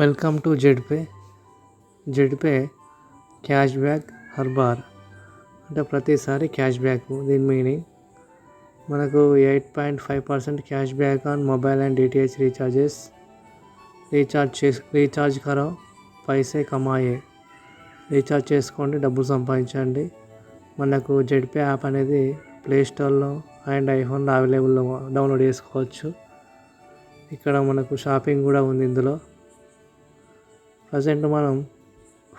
Welcome to Zedpay cash back హర్బార్ అంటే ప్రతిసారి క్యాష్ బ్యాక్. దీని మీనింగ్ మనకు 8.5% cash back on mobile and DTH recharges. Recharge కరో పైసే కమాయే. రీఛార్జ్ చేసుకోండి, డబ్బులు సంపాదించండి. మనకు జెడ్పే యాప్ అనేది ప్లేస్టోర్లో అండ్ ఐఫోన్లో అవైలబుల్లో డౌన్లోడ్ చేసుకోవచ్చు. ఇక్కడ మనకు షాపింగ్ కూడా ఉంది ఇందులో. ప్రజెంట్ మనం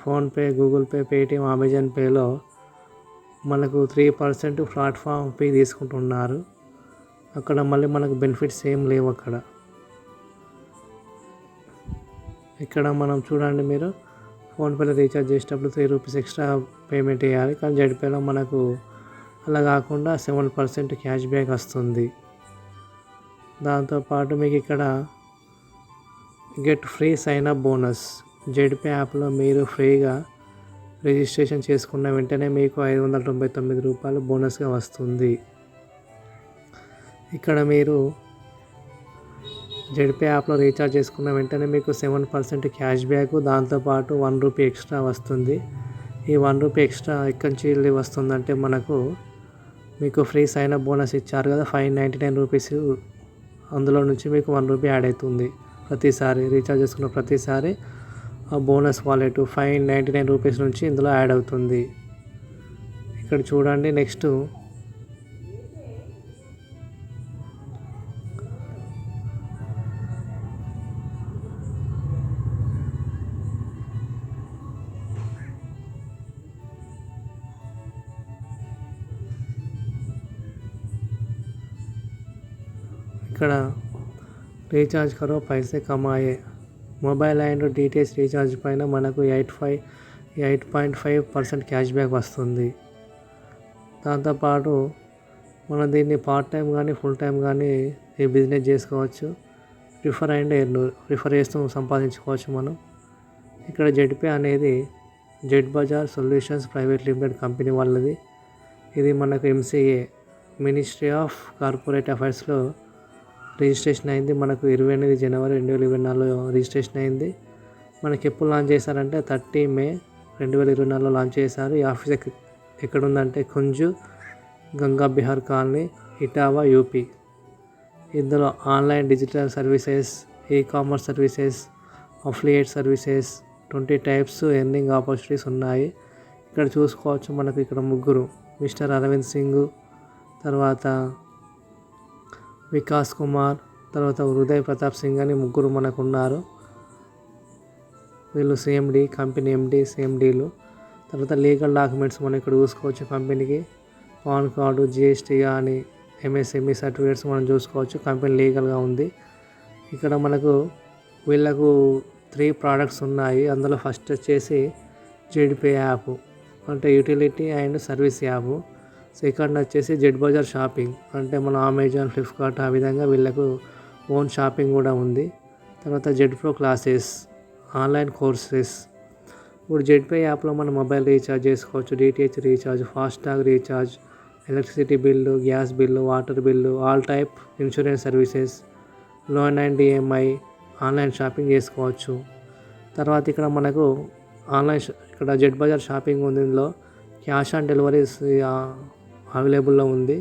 PhonePe, Google pay, Paytm, Amazon పేలో మనకు 3% ప్లాట్ఫామ్ ఫీ తీసుకుంటున్నారు. అక్కడ మళ్ళీ మనకు బెనిఫిట్స్ ఏం లేవు. ఇక్కడ మనం చూడండి, మీరు ఫోన్పేలో రీఛార్జ్ చేసేటప్పుడు ₹3 ఎక్స్ట్రా పేమెంట్ చేయాలి. కానీ జెడ్పేలో మనకు అలా కాకుండా 7% క్యాష్ బ్యాక్ వస్తుంది. దాంతోపాటు మీకు ఇక్కడ get free sign up bonus. Zpay యాప్లో మీరు ఫ్రీగా రిజిస్ట్రేషన్ చేసుకున్న వెంటనే మీకు ₹599 బోనస్గా వస్తుంది. ఇక్కడ మీరు జెడ్పే యాప్లో రీఛార్జ్ చేసుకున్న వెంటనే మీకు 7% క్యాష్ బ్యాక్, దాంతోపాటు ₹1 ఎక్స్ట్రా వస్తుంది. ఈ ₹1 ఎక్స్ట్రా ఎక్కడి నుంచి వస్తుందంటే మీకు ఫ్రీ సైన్ అప్ బోనస్ ఇచ్చారు కదా, ₹599. అందులో నుంచి మీకు ₹1 యాడ్ అవుతుంది. ప్రతిసారి రీఛార్జ్ చేసుకున్న ప్రతిసారి ఆ బోనస్ వాలెట్ ₹599 నుంచి ఇందులో యాడ్ అవుతుంది. ఇక్కడ చూడండి, నెక్స్ట్ ఇక్కడ రీఛార్జ్ కరో పైసే కమాయే. మొబైల్ అండ్ డిటిహెచ్ రీఛార్జ్ పైన మనకు 8.5% క్యాష్ బ్యాక్ వస్తుంది. దాంతోపాటు మనం దీన్ని పార్ట్ టైం కానీ ఫుల్ టైం కానీ ఈ బిజినెస్ చేసుకోవచ్చు. రిఫర్ చేస్తూ సంపాదించుకోవచ్చు మనం. ఇక్కడ జెడ్పే అనేది Z Bazaar solutions private limited company వాళ్ళది. ఇది మనకు MCA మినిస్ట్రీ ఆఫ్ కార్పొరేట్ అఫైర్స్లో రిజిస్ట్రేషన్ అయింది. మనకు 28 జనవరి 2024లో రిజిస్ట్రేషన్ అయింది. మనకి ఎప్పుడు లాంచ్ చేశారంటే 30 మే 2024లో లాంచ్ చేశారు. ఈ ఆఫీస్ ఎక్కడ ఉందంటే కుంజు గంగా బిహార్ కాలనీ, ఇటావా, యూపీ. ఇందులో online digital services, ecommerce services, affiliate services, 20 types earning opportunities ఉన్నాయి. ఇక్కడ చూసుకోవచ్చు, మనకు ఇక్కడ ముగ్గురు, మిస్టర్ అరవింద్ సింగ్, తర్వాత వికాస్ కుమార్, తర్వాత హృదయ్ ప్రతాప్ సింగ్ అని ముగ్గురు మనకు ఉన్నారు. వీళ్ళు కంపెనీ MD, CMDలు. తర్వాత లీగల్ డాక్యుమెంట్స్ మనం ఇక్కడ చూసుకోవచ్చు. కంపెనీకి పాన్ కార్డు, GST కానీ MSME సర్టిఫికేట్స్ మనం చూసుకోవచ్చు. కంపెనీ లీగల్గా ఉంది. ఇక్కడ వీళ్ళకు 3 ప్రోడక్ట్స్ ఉన్నాయి. అందులో ఫస్ట్ వచ్చేసి జెడ్పే యాప్, అంటే utility and service app. Second వచ్చేసి జెడ్ బజార్ షాపింగ్, అంటే మన అమెజాన్, ఫ్లిప్కార్ట్ ఆ విధంగా వీళ్ళకు ఓన్ షాపింగ్ కూడా ఉంది. తర్వాత Z pro classes, online courses. ఇప్పుడు జెడ్పే యాప్లో మనం మొబైల్ రీఛార్జ్ చేసుకోవచ్చు, DTH recharge, FASTag recharge, electricity bill, gas bill, water bill, all type insurance services, loan and EMI, online shopping చేసుకోవచ్చు. తర్వాత ఇక్కడ మనకు ఇక్కడ జెడ్ బజార్ షాపింగ్ ఉంది. ఇందులో క్యాష్ ఆన్ డెలివరీస్ అవైలబుల్లో ఉంది.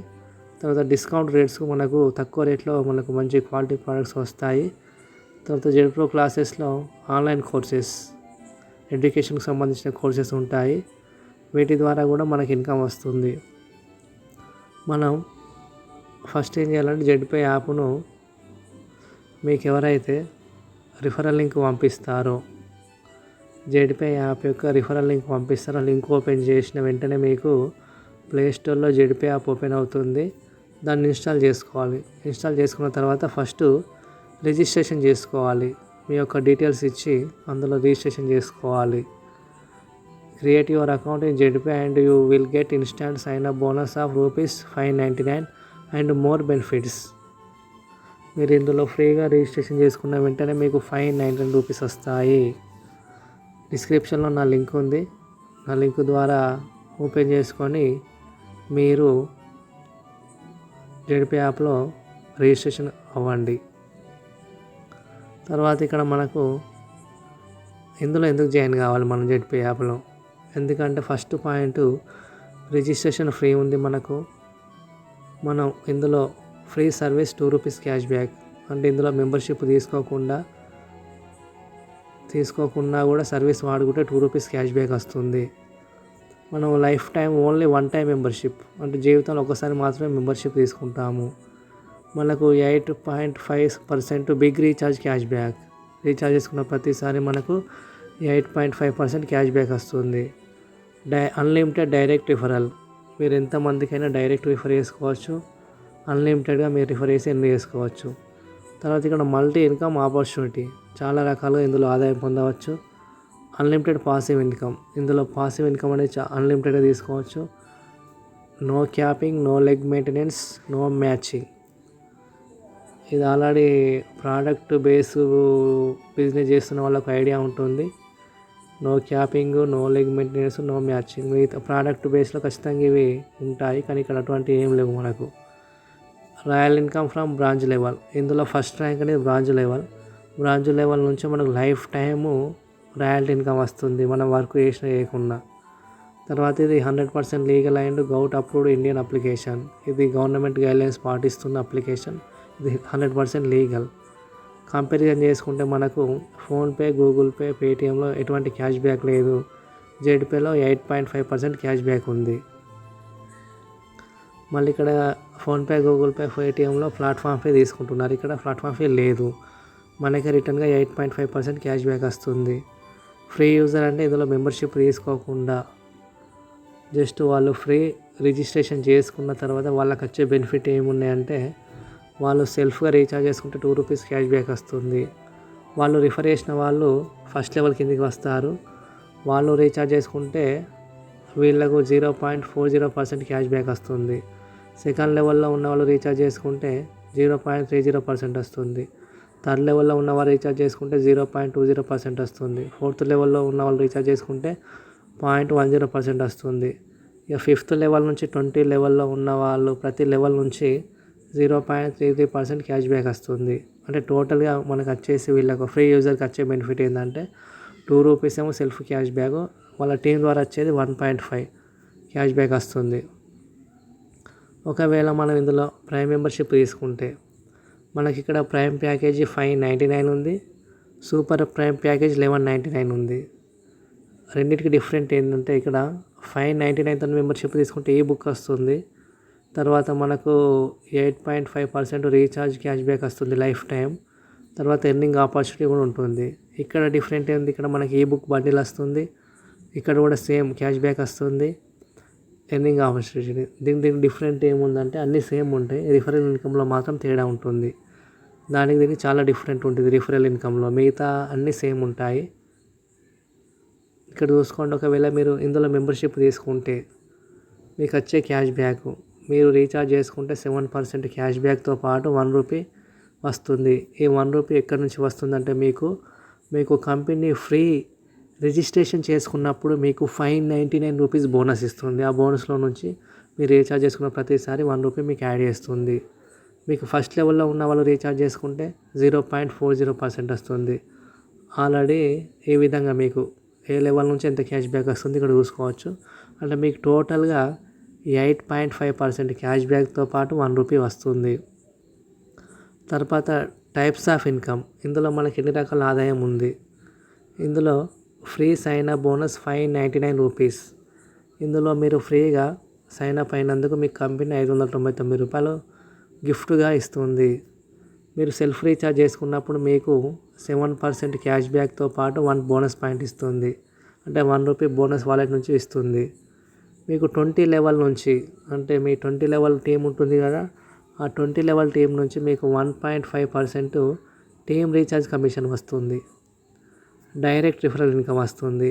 తర్వాత డిస్కౌంట్ రేట్స్ మనకు తక్కువ రేట్లో మనకు మంచి క్వాలిటీ ప్రోడక్ట్స్ వస్తాయి. తర్వాత జెడ్ ప్రో క్లాసెస్లో ఆన్లైన్ కోర్సెస్, ఎడ్యుకేషన్కి సంబంధించిన కోర్సెస్ ఉంటాయి. వీటి ద్వారా కూడా మనకి ఇన్కమ్ వస్తుంది. మనం ఫస్ట్ ఏం చేయాలంటే జెడ్పే యాప్ను మీకు ఎవరైతే రిఫరల్ లింక్ పంపిస్తారో, జెడ్పే యాప్ యొక్క రిఫరల్ లింక్ పంపిస్తారో, లింక్ ఓపెన్ చేసిన వెంటనే మీకు ప్లేస్టోర్లో జెడ్పే యాప్ ఓపెన్ అవుతుంది. దాన్ని ఇన్స్టాల్ చేసుకోవాలి. ఇన్స్టాల్ చేసుకున్న తర్వాత ఫస్ట్ రిజిస్ట్రేషన్ చేసుకోవాలి. మీ యొక్క డీటెయిల్స్ ఇచ్చి అందులో రిజిస్ట్రేషన్ చేసుకోవాలి. Create your account in Zpay and you will get instant sign up bonus of ₹599 and more benefits. మీరు ఇందులో ఫ్రీగా రిజిస్ట్రేషన్ చేసుకున్న వెంటనే మీకు ₹599 వస్తాయి. డిస్క్రిప్షన్లో నా లింక్ ఉంది. నా లింక్ ద్వారా ఓపెన్ చేసుకొని మీరు జెడ్పే యాప్లో రిజిస్ట్రేషన్ అవ్వండి. తర్వాత ఇక్కడ మనకు ఇందులో ఎందుకు జాయిన్ కావాలి మనం జెడ్పీ యాప్లో? ఎందుకంటే ఫస్ట్ పాయింట్ రిజిస్ట్రేషన్ ఫ్రీ ఉంది మనకు. మనం ఇందులో ఫ్రీ సర్వీస్ ₹2 క్యాష్ బ్యాక్, అంటే ఇందులో మెంబర్షిప్ తీసుకోకుండా కూడా సర్వీస్ వాడుకుంటే ₹2 క్యాష్ బ్యాక్ వస్తుంది. మనం lifetime only one time membership, అంటే జీవితంలో ఒకసారి మాత్రమే మెంబర్షిప్ తీసుకుంటాము. మనకు 8.5% big recharge cash back. Recharge చేసుకున్న ప్రతిసారి మనకు 8.5% క్యాష్ బ్యాక్ వస్తుంది. Unlimited direct referral. మీరు ఎంతమందికైనా డైరెక్ట్ రిఫర్ చేసుకోవచ్చు. అన్లిమిటెడ్గా మీరు రిఫర్ చేసి ఎన్ని చేసుకోవచ్చు. తర్వాత ఇక్కడ మల్టీ ఇన్కమ్ ఆపర్చునిటీ, చాలా రకాలుగా ఇందులో ఆదాయం పొందవచ్చు. అన్లిమిటెడ్ పాసివ్ ఇన్కమ్, ఇందులో పాసివ్ ఇన్కమ్ అనేది అన్లిమిటెడ్గా తీసుకోవచ్చు. No capping, no leg maintenance, no matching. ఇది ఆల్రెడీ ప్రోడక్ట్ బేస్ బిజినెస్ చేస్తున్న వాళ్ళకు ఐడియా ఉంటుంది. No capping, no leg maintenance, no matching. మిగతా ప్రోడక్ట్ బేస్లో ఖచ్చితంగా ఇవి ఉంటాయి, కానీ ఇక్కడ అటువంటి ఏం లేవు మనకు. Royal income from branch level, ఇందులో ఫస్ట్ ర్యాంక్ అనేది బ్రాంచ్ లెవెల్. బ్రాంచ్ లెవెల్ నుంచి మనకు లైఫ్ టైము రాయల్టీ ఇన్కమ్ వస్తుంది, మనం వర్క్ చేయకుండా. తర్వాత ఇది 100% legal and govt approved Indian application. ఇది గవర్నమెంట్ గైడ్లైన్స్ పాటిస్తున్న అప్లికేషన్. ఇది 100% లీగల్. కంపారిజన్ చేసుకుంటే మనకు ఫోన్పే, గూగుల్ పే, పేటిఎంలో ఎటువంటి క్యాష్ బ్యాక్ లేదు. జెడ్పేలో 8.5% క్యాష్ బ్యాక్ ఉంది. మళ్ళీ ఇక్కడ ఫోన్పే, గూగుల్ పే, పేటిఎంలో ప్లాట్ఫామ్ ఫీ తీసుకుంటున్నారు. ఇక్కడ ప్లాట్ఫామ్ ఫీ లేదు. మనకి రిటర్న్గా 8.5% క్యాష్ బ్యాక్ వస్తుంది. ఫ్రీ యూజర్ అంటే ఇందులో మెంబర్షిప్ తీసుకోకుండా జస్ట్ వాళ్ళు ఫ్రీ రిజిస్ట్రేషన్ చేసుకున్న తర్వాత వాళ్ళకి వచ్చే బెనిఫిట్ ఏమున్నాయంటే, వాళ్ళు సెల్ఫ్గా రీఛార్జ్ చేసుకుంటే ₹2 క్యాష్ బ్యాక్ వస్తుంది. వాళ్ళు రిఫర్ చేసిన వాళ్ళు ఫస్ట్ లెవెల్ కిందికి వస్తారు. వాళ్ళు రీఛార్జ్ చేసుకుంటే వీళ్ళకు 0.40% క్యాష్ బ్యాక్ వస్తుంది. సెకండ్ లెవెల్లో ఉన్న వాళ్ళు రీఛార్జ్ చేసుకుంటే 0.30% వస్తుంది. థర్డ్ లెవెల్లో ఉన్న వాళ్ళు రీఛార్జ్ చేసుకుంటే 0.20% వస్తుంది. ఫోర్త్ లెవెల్లో ఉన్న వాళ్ళు రీఛార్జ్ చేసుకుంటే 0.10% వస్తుంది. ఇక ఫిఫ్త్ లెవెల్ నుంచి 20 లెవెల్లో ఉన్న వాళ్ళు ప్రతి లెవెల్ నుంచి 0.33% క్యాష్ బ్యాక్ వస్తుంది. అంటే టోటల్గా మనకు వచ్చేసి వీళ్ళకు ఫ్రీ యూజర్కి వచ్చే బెనిఫిట్ ఏంటంటే ₹2 ఏమో సెల్ఫ్ క్యాష్ బ్యాక్, వాళ్ళ టీం ద్వారా వచ్చేది 1.5 క్యాష్ బ్యాక్ వస్తుంది. ఒకవేళ మనం ఇందులో ప్రైమ్ మెంబర్షిప్ తీసుకుంటే మనకి ఇక్కడ ప్రైమ్ ప్యాకేజీ $599 ఉంది, సూపర్ ప్రైమ్ ప్యాకేజ్ $1199 ఉంది. రెండింటికి డిఫరెంట్ ఏంటంటే ఇక్కడ $599 మెంబర్షిప్ తీసుకుంటే ఈ బుక్ వస్తుంది. తర్వాత మనకు 8.5% రీఛార్జ్ క్యాష్ బ్యాక్ వస్తుంది లైఫ్ టైం. తర్వాత ఎర్నింగ్ ఆపర్చునిటీ కూడా ఉంటుంది. ఇక్కడ డిఫరెంట్ ఏంది, ఇక్కడ మనకి ఈ బుక్ బండిల్ వస్తుంది, ఇక్కడ కూడా సేమ్ క్యాష్ బ్యాక్ వస్తుంది, ఎర్నింగ్ ఆపర్చునిటీ. దీనికి డిఫరెంట్ ఏముందంటే అన్నీ సేమ్ ఉంటాయి, రిఫరల్ ఇన్కమ్లో మాత్రం తేడా ఉంటుంది. దీనికి చాలా డిఫరెంట్ ఉంటుంది రిఫరల్ ఇన్కమ్లో, మిగతా అన్నీ సేమ్ ఉంటాయి. ఇక్కడ చూసుకోండి, ఒకవేళ మీరు ఇందులో మెంబర్షిప్ తీసుకుంటే మీకు వచ్చే క్యాష్ బ్యాక్, మీరు రీఛార్జ్ చేసుకుంటే 7% క్యాష్ బ్యాక్తో పాటు ₹1 వస్తుంది. ఈ ₹1 ఎక్కడి నుంచి వస్తుందంటే మీకు కంపెనీ ఫ్రీ రిజిస్ట్రేషన్ చేసుకున్నప్పుడు మీకు ₹599 బోనస్ ఇస్తుంది. ఆ బోనస్లో నుంచి మీరు రీఛార్జ్ చేసుకున్న ప్రతిసారి ₹1 మీకు యాడ్ చేస్తుంది. మీకు ఫస్ట్ లెవెల్లో ఉన్న వాళ్ళు రీఛార్జ్ చేసుకుంటే 0.40% వస్తుంది. ఆల్రెడీ ఈ విధంగా మీకు ఏ లెవెల్ నుంచి ఎంత క్యాష్ బ్యాక్ వస్తుంది ఇక్కడ చూసుకోవచ్చు. అంటే మీకు టోటల్గా 8.5% క్యాష్ బ్యాక్తో పాటు ₹1 వస్తుంది. తర్వాత టైప్స్ ఆఫ్ ఇన్కమ్, ఇందులో మనకి ఎన్ని రకాల ఆదాయం ఉంది. ఇందులో ఫ్రీ సైన్ అప్ బోనస్ ₹599. ఇందులో మీరు ఫ్రీగా సైన్ అప్ అయినందుకు మీకు కంపెనీ ₹599 గిఫ్ట్గా ఇస్తుంది. మీరు సెల్ఫ్ రీఛార్జ్ చేసుకున్నప్పుడు మీకు 7% క్యాష్ బ్యాక్తో పాటు 1 బోనస్ పాయింట్ ఇస్తుంది. అంటే ₹1 బోనస్ వాలెట్ నుంచి ఇస్తుంది. మీకు 20 లెవెల్ నుంచి, అంటే మీ 20 లెవెల్ టీం ఉంటుంది కదా, ఆ 20 లెవెల్ టీం నుంచి మీకు 1.5% టీం రీఛార్జ్ కమిషన్ వస్తుంది. డైరెక్ట్ రిఫరల్ ఇన్కమ్ వస్తుంది.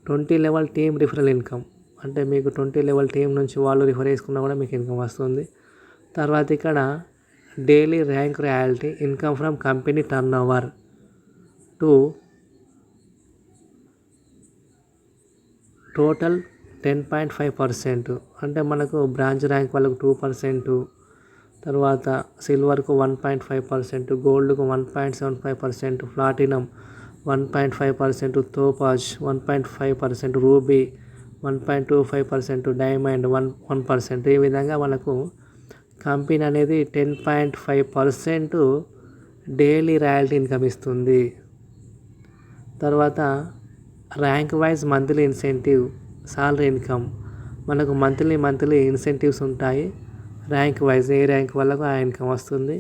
20 లెవెల్ టీం రిఫరల్ ఇన్కమ్, అంటే మీకు 20 లెవెల్ టీం నుంచి వాళ్ళు రిఫర్ చేసుకున్నా కూడా మీకు ఇన్కమ్ వస్తుంది. తర్వాత ఇక్కడ daily rank royalty income from company turn over to total 10.5%, అంటే మనకు బ్రాంచ్ ర్యాంక్ వాళ్ళకు 2%, తర్వాత సిల్వర్కు 1.5%, గోల్డ్కు 1.75%, ప్లాటినం 1.5% తోపాజ్, 1.5% రూబీ, 1.25% డైమండ్, 1%. ఈ విధంగా మనకు కంపెనీ అనేది 10.5% డైలీ రాయల్టీ ఇన్కమ్ ఇస్తుంది. తర్వాత rank wise monthly incentive, salary income. మనకు మంత్లీ ఇన్సెంటివ్స్ ఉంటాయి. ర్యాంక్ వైజ్ ఏ ర్యాంక్ వాళ్ళకు ఆ ఇన్కమ్ వస్తుంది.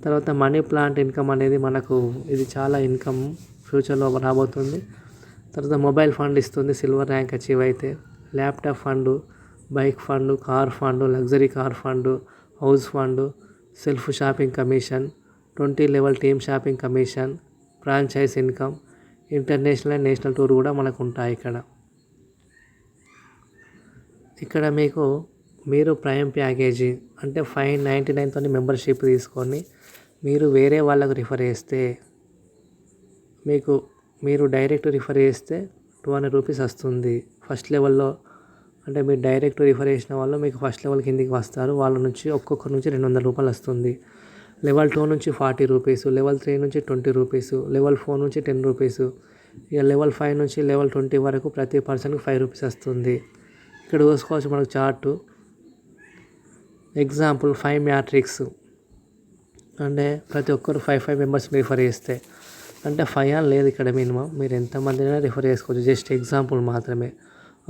తర్వాత మనీ ప్లాంట్ ఇన్కమ్ అనేది మనకు ఇది చాలా ఇన్కమ్ ఫ్యూచర్లో రాబోతుంది. తర్వాత మొబైల్ ఫండ్ ఇస్తుంది సిల్వర్ ర్యాంక్ అచీవ్ అయితే. Laptop fund, bike fund, car fund, luxury car fund, house fund, self shopping commission, 20 level team shopping commission, franchise income, international and national tour కూడా మనకు ఉంటాయి ఇక్కడ మీరు ప్రైమ్ ప్యాకేజీ అంటే 599తో membership తీసుకొని మీరు వేరే వాళ్ళకు రిఫర్ చేస్తే మీరు డైరెక్ట్ రిఫర్ చేస్తే 200 రూపీస్ వస్తుంది. ఫస్ట్ లెవెల్లో అంటే మీరు డైరెక్ట్ రిఫర్ చేసిన వాళ్ళు మీకు ఫస్ట్ లెవెల్ కిందికి వస్తారు. వాళ్ళ నుంచి ఒక్కొక్కరి నుంచి 200 రూపాయలు వస్తుంది. లెవెల్ 2 నుంచి 40 రూపీస్, లెవెల్ 3 నుంచి 20 రూపీస్, లెవెల్ 4 నుంచి 10 రూపీస్, ఇక లెవెల్ 5 నుంచి లెవెల్ 20 వరకు ప్రతి పర్సన్కి 5 రూపీస్ వస్తుంది. ఇక్కడ చూసుకోవచ్చు మనకు చార్టు. ఎగ్జాంపుల్ 5 మ్యాట్రిక్స్ అంటే ప్రతి ఒక్కరు 5 మెంబర్స్ రిఫర్ చేస్తే అంటే 5 అని లేదు ఇక్కడ మినిమం, మీరు ఎంతమందినైనా రిఫర్ చేసుకోవచ్చు. జస్ట్ ఎగ్జాంపుల్ మాత్రమే.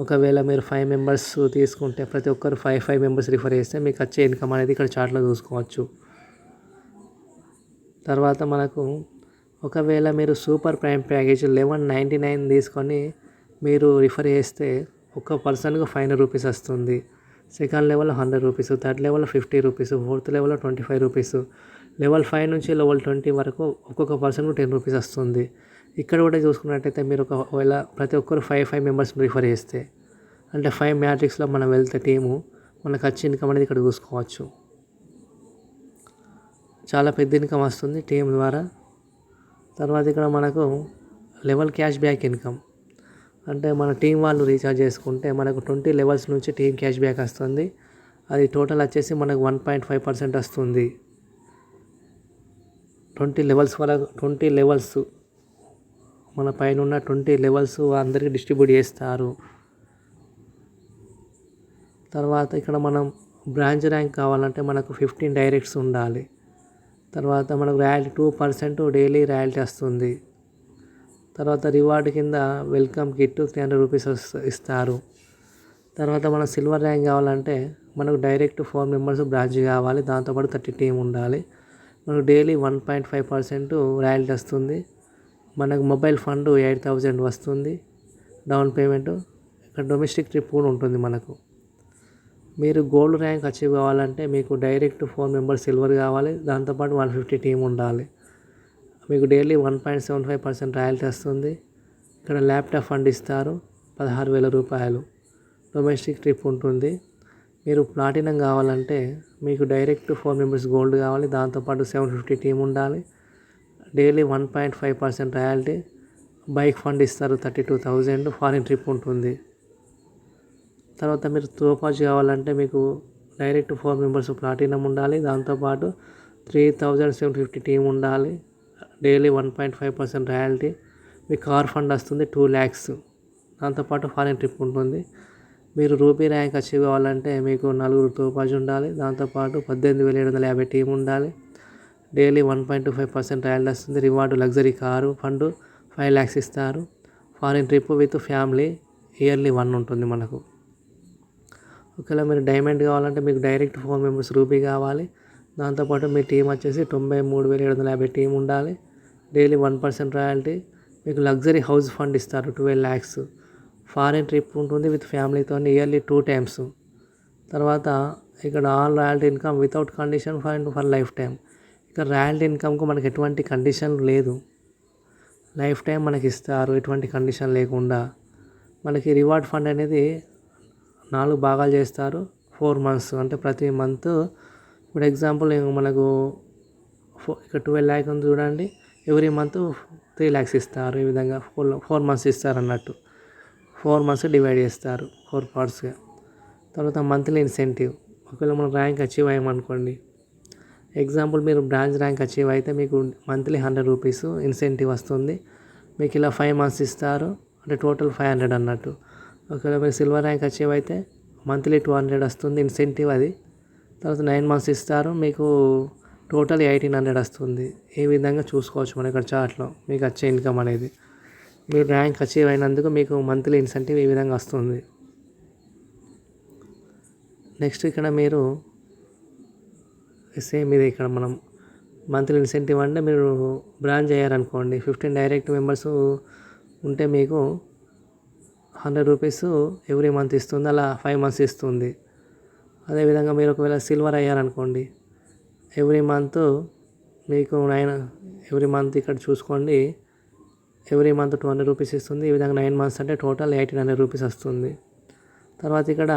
ఒకవేళ మీరు 5 మెంబర్స్ తీసుకుంటే ప్రతి ఒక్కరు 5 మెంబర్స్ రిఫర్ చేస్తే మీకు వచ్చే ఇన్కమ్ అనేది ఇక్కడ చార్ట్లో చూసుకోవచ్చు. తర్వాత మనకు ఒకవేళ మీరు సూపర్ ప్రైమ్ ప్యాకేజ్ 1199 తీసుకొని మీరు రిఫర్ చేస్తే ఒక్క పర్సన్కు 500 రూపీస్ వస్తుంది. సెకండ్ లెవెల్లో 100 రూపీస్, థర్డ్ లెవెల్లో 50 రూపీస్, ఫోర్త్ లెవెల్లో 25 రూపీస్, లెవెల్ 5 నుంచి లెవెల్ 20 వరకు ఒక్కొక్క పర్సన్కు 10 రూపీస్ వస్తుంది. ఇక్కడ కూడా చూసుకున్నట్టయితే మీరు ఒకవేళ ప్రతి ఒక్కరు 5 మెంబర్స్ రిఫర్ చేస్తే అంటే 5 మ్యాట్రిక్స్లో మనం వెళ్తే టీము మనకు వచ్చే ఇన్కమ్ అనేది ఇక్కడ చూసుకోవచ్చు. చాలా పెద్ద ఇన్కమ్ వస్తుంది టీం ద్వారా. తర్వాత ఇక్కడ మనకు లెవెల్ క్యాష్ బ్యాక్ ఇన్కమ్ అంటే మన టీం వాళ్ళు రీఛార్జ్ చేసుకుంటే మనకు 20 లెవెల్స్ నుంచి టీం క్యాష్ బ్యాక్ వస్తుంది. అది టోటల్ వచ్చేసి మనకు 1.5% వస్తుంది. 20 లెవెల్స్ మన పైన ఉన్న 20 లెవెల్స్ అందరికీ డిస్ట్రిబ్యూట్ చేస్తారు. తర్వాత ఇక్కడ మనం బ్రాంచ్ ర్యాంక్ కావాలంటే మనకు 15 డైరెక్ట్స్ ఉండాలి. తర్వాత మనకు రాయల్టీ 2% డైలీ రాయల్టీ వస్తుంది. తర్వాత రివార్డ్ కింద వెల్కమ్ కిట్ 300 రూపీస్ ఇస్తారు. తర్వాత మనం సిల్వర్ ర్యాంక్ కావాలంటే మనకు డైరెక్ట్ 4 మెంబర్స్ బ్రాంచ్ కావాలి, దాంతోపాటు 30 టీం ఉండాలి. మనకు డైలీ 1.5% రాయల్టీ వస్తుంది. మనకు మొబైల్ ఫండ్ 8000 వస్తుంది డౌన్ పేమెంట్. ఇక్కడ డొమెస్టిక్ ట్రిప్ కూడా ఉంటుంది మనకు. మీరు గోల్డ్ ర్యాంక్ అచీవ్ కావాలంటే మీకు డైరెక్ట్ 4 మెంబర్స్ సిల్వర్ కావాలి, దాంతోపాటు 150 టీం ఉండాలి. మీకు డైలీ 1.75% రాయల్టీ వస్తుంది. ఇక్కడ ల్యాప్టాప్ ఫండ్ ఇస్తారు 16,000 రూపాయలు. డొమెస్టిక్ ట్రిప్ ఉంటుంది. మీరు ప్లాటినం కావాలంటే మీకు డైరెక్ట్ 4 మెంబర్స్ గోల్డ్ కావాలి, దాంతోపాటు 750 టీం ఉండాలి. Daily 1.5% royalty. బైక్ ఫండ్ ఇస్తారు 32,000. ఫారిన్ ట్రిప్ ఉంటుంది. తర్వాత మీరు తోపాజ్ కావాలంటే మీకు డైరెక్ట్ 4 మెంబర్స్ ప్లాటినం ఉండాలి, దాంతోపాటు 3,750 టీం ఉండాలి. Daily 1.5% royalty. మీ కార్ ఫండ్ వస్తుంది 2 lakhs, దాంతోపాటు ఫారిన్ ట్రిప్ ఉంటుంది. మీరు రూపీ ర్యాంక్ అచీవ్ కావాలంటే మీకు 4 తోపాజ్ ఉండాలి, దాంతోపాటు 18,750 టీం ఉండాలి. డైలీ 1.25% రాయల్టీ వస్తుంది. Reward luxury car fund 5 lakhs ఇస్తారు. Foreign trip with family yearly 1 ఉంటుంది మనకు. ఒకవేళ మీరు డైమండ్ కావాలంటే మీకు డైరెక్ట్ 4 మెంబర్స్ రూపీ కావాలి, దాంతోపాటు మీ టీం వచ్చేసి 93,750 టీం ఉండాలి. Daily 1% royalty. మీకు లగ్జరీ హౌస్ ఫండ్ ఇస్తారు 12 lakhs. ఫారిన్ ట్రిప్ ఉంటుంది విత్ ఫ్యామిలీతో ఇయర్లీ 2 times. తర్వాత ఇక్కడ all royalty income without condition for life time. ఇక్కడ రాయల్టీ ఇన్కమ్కు మనకి ఎటువంటి కండిషన్ లేదు, లైఫ్ టైం మనకి ఇస్తారు ఎటువంటి కండిషన్ లేకుండా. మనకి రివార్డ్ ఫండ్ అనేది 4 భాగాలు చేస్తారు 4 months అంటే ప్రతి మంత్. ఇప్పుడు ఎగ్జాంపుల్ మనకు ఇక్కడ 12 lakhs ఉంది చూడండి, ఎవ్రీ మంత్ 3 lakhs ఇస్తారు. ఈ విధంగా 4 months ఇస్తారు అన్నట్టు. 4 months డివైడ్ చేస్తారు 4 partsగా. తర్వాత మంత్లీ ఇన్సెంటివ్. ఒకవేళ మనం ర్యాంక్ అచీవ్ అయ్యామనుకోండి, ఎగ్జాంపుల్ మీరు బ్రాంచ్ ర్యాంక్ అచీవ్ అయితే మీకు మంత్లీ 100 రూపీస్ ఇన్సెంటివ్ వస్తుంది. మీకు ఇలా 5 మంత్స్ ఇస్తారు. అంటే టోటల్ 500 అన్నట్టు. ఒకవేళ మీరు సిల్వర్ ర్యాంక్ అచీవ్ అయితే మంత్లీ 200 వస్తుంది ఇన్సెంటివ్ అది. తర్వాత 9 మంత్స్ ఇస్తారు, మీకు టోటల్ 1800 వస్తుంది. ఈ విధంగా చూసుకోవచ్చు మనం ఇక్కడ చార్ట్లో మీకు వచ్చే ఇన్కమ్ అనేది. మీరు ర్యాంక్ అచీవ్ అయినందుకు మీకు మంత్లీ ఇన్సెంటివ్ ఈ విధంగా వస్తుంది. నెక్స్ట్ ఇక్కడ మీరు సేమ్ ఇది ఇక్కడ మనం మంత్లీ ఇన్సెంటివ్ అంటే మీరు బ్రాంచ్ అయ్యారనుకోండి, 15 డైరెక్ట్ మెంబర్స్ ఉంటే మీకు 100 రూపీస్ ఎవ్రీ మంత్ ఇస్తుంది. అలా 5 మంత్స్ ఇస్తుంది. అదేవిధంగా మీరు ఒకవేళ సిల్వర్ అయ్యారనుకోండి, ఎవ్రీ మంత్ మీకు ఎవ్రీ మంత్ ఇక్కడ చూసుకోండి, ఎవ్రీ మంత్ 200 రూపీస్ ఇస్తుంది. ఈ విధంగా 9 మంత్స్ అంటే టోటల్ 1800 రూపీస్ వస్తుంది. తర్వాత ఇక్కడ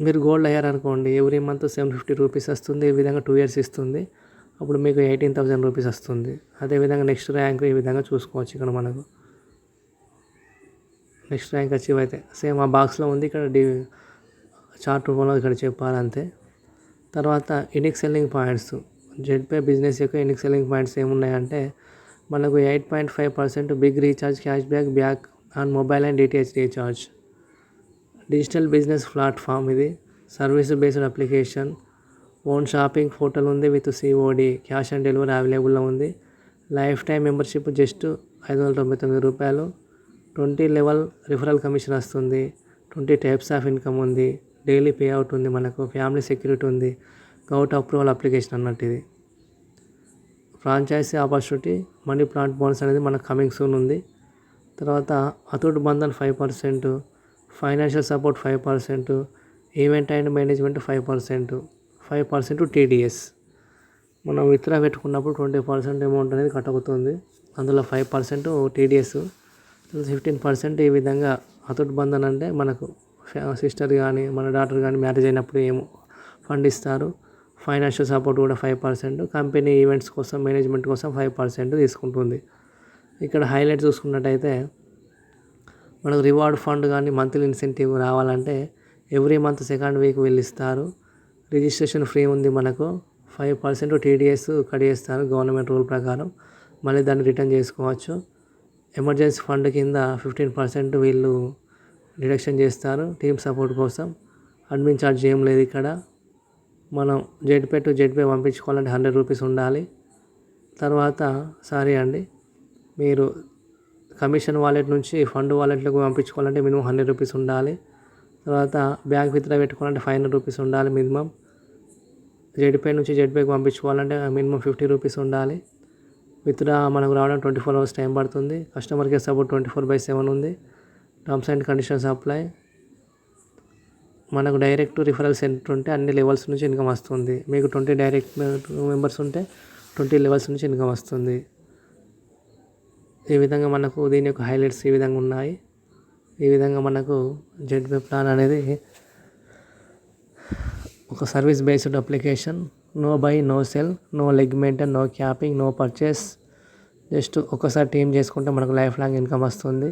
మీరు గోల్డ్ అయ్యారనుకోండి, ఎవ్రీ మంత్ 750 రూపీస్ వస్తుంది. ఈ విధంగా 2 ఇయర్స్ ఇస్తుంది. అప్పుడు మీకు 18,000 రూపీస్ వస్తుంది. అదేవిధంగా నెక్స్ట్ ర్యాంక్ ఈ విధంగా చూసుకోవచ్చు. ఇక్కడ మనకు నెక్స్ట్ ర్యాంక్ అచీవ్ అయితే సేమ్ ఆ బాక్స్లో ఉంది, ఇక్కడ చార్ట్ రూపంలో ఇక్కడ చెప్పాలంతే. తర్వాత unique selling points, Zedpay business యొక్క యూనిక్ సెల్లింగ్ పాయింట్స్ ఏమున్నాయంటే మనకు 8.5% big recharge cash back on mobile and DTH recharge. Digital business platform ఇది, service based application, own shopping portal ఉంది with COD, cash on delivery అవైలబుల్లో ఉంది. లైఫ్ టైం మెంబర్షిప్ జస్ట్ 599 రూపాయలు. 20 level referral commission వస్తుంది. 20 types of income ఉంది. Daily pay out ఉంది, మనకు family security ఉంది. గౌట్ అప్రూవల్ అప్లికేషన్ అన్నట్టు ఇది. Franchisee opportunity, money plant bonus అనేది మనకు కమింగ్ సూన్ ఉంది. తర్వాత Atoot Bandhan 5%, financial support 5%, event and management 5% TDS. మనం విత్డ్రా పెట్టుకున్నప్పుడు 20% అమౌంట్ అనేది కట్ అవుతుంది. అందులో 5% టీడీఎస్, 15% ఈ విధంగా అతూట్ బంధన్ అంటే మనకు సిస్టర్ కానీ మన డాటర్ కానీ మ్యారేజ్ అయినప్పుడు ఏమో ఫండ్ ఇస్తారు. ఫైనాన్షియల్ సపోర్ట్ కూడా 5%, కంపెనీ ఈవెంట్స్ కోసం మేనేజ్మెంట్ కోసం 5% తీసుకుంటుంది. ఇక్కడ హైలైట్ చూసుకున్నట్టయితే మనకు రివార్డ్ ఫండ్ కానీ మంత్లీ ఇన్సెంటివ్ రావాలంటే ఎవ్రీ మంత్ సెకండ్ వీక్ వీళ్ళు ఇస్తారు. రిజిస్ట్రేషన్ ఫ్రీ ఉంది మనకు. 5% టీడీఎస్ కట్ చేస్తారు గవర్నమెంట్ రూల్ ప్రకారం, మళ్ళీ దాన్ని రిటర్న్ చేసుకోవచ్చు. ఎమర్జెన్సీ ఫండ్ కింద 15% వీళ్ళు డిడక్షన్ చేస్తారు టీమ్ సపోర్ట్ కోసం. అడ్మిన్ ఛార్జ్ ఏం లేదు ఇక్కడ. మనం జెడ్పే టు జెడ్పే పంపించుకోవాలంటే 100 రూపీస్ ఉండాలి. తర్వాత మీరు కమిషన్ వాలెట్ నుంచి ఫండ్ వాలెట్లకు పంపించుకోవాలంటే మినిమం 100 రూపీస్ ఉండాలి. తర్వాత బ్యాంక్ విత్డ్రా పెట్టుకోవాలంటే 500 రూపీస్ ఉండాలి మినిమం. జెడ్పే నుంచి జెడ్పేకి పంపించుకోవాలంటే మినిమం 50 రూపీస్ ఉండాలి. విత్డ్రా మనకు రావడం 24 అవర్స్ టైం పడుతుంది. కస్టమర్ కేర్ సపోర్ట్ 24/7 ఉంది. Terms and conditions apply. మనకు డైరెక్ట్ రిఫరల్ సెంటర్ ఉంటే అన్ని లెవెల్స్ నుంచి ఇన్కమ్ వస్తుంది. మీకు 20 డైరెక్ట్ మెంబర్స్ ఉంటే 20 లెవెల్స్ నుంచి ఇన్కమ్ వస్తుంది. ఈ విధంగా మనకు దీని యొక్క హైలైట్స్ ఈ విధంగా ఉన్నాయి. ఈ విధంగా మనకు జెడ్పే ప్లాన్ అనేది ఒక service based application. No buy, no sell, no leg maintain, no capping, no purchase. Just ఒకసారి టీమ్ చేసుకుంటే మనకు లైఫ్ లాంగ్ ఇన్కమ్ వస్తుంది.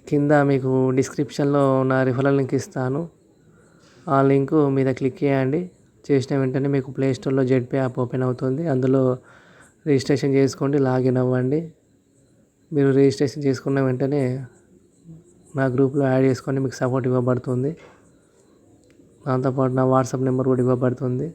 కింద మీకు డిస్క్రిప్షన్లో నా రిఫరల్ లింక్ ఇస్తాను. ఆ లింకు మీద క్లిక్ చేయండి. చేసిన వెంటనే మీకు ప్లే స్టోర్లో జెడ్పే యాప్ ఓపెన్ అవుతుంది. అందులో రిజిస్ట్రేషన్ చేసుకోండి, లాగిన్ అవ్వండి. మీరు రిజిస్ట్రేషన్ చేసుకున్న వెంటనే నా గ్రూప్లో యాడ్ చేసుకొని మీకు సపోర్ట్ ఇవ్వబడుతుంది. దాంతోపాటు నా వాట్సాప్ నెంబర్ కూడా ఇవ్వబడుతుంది.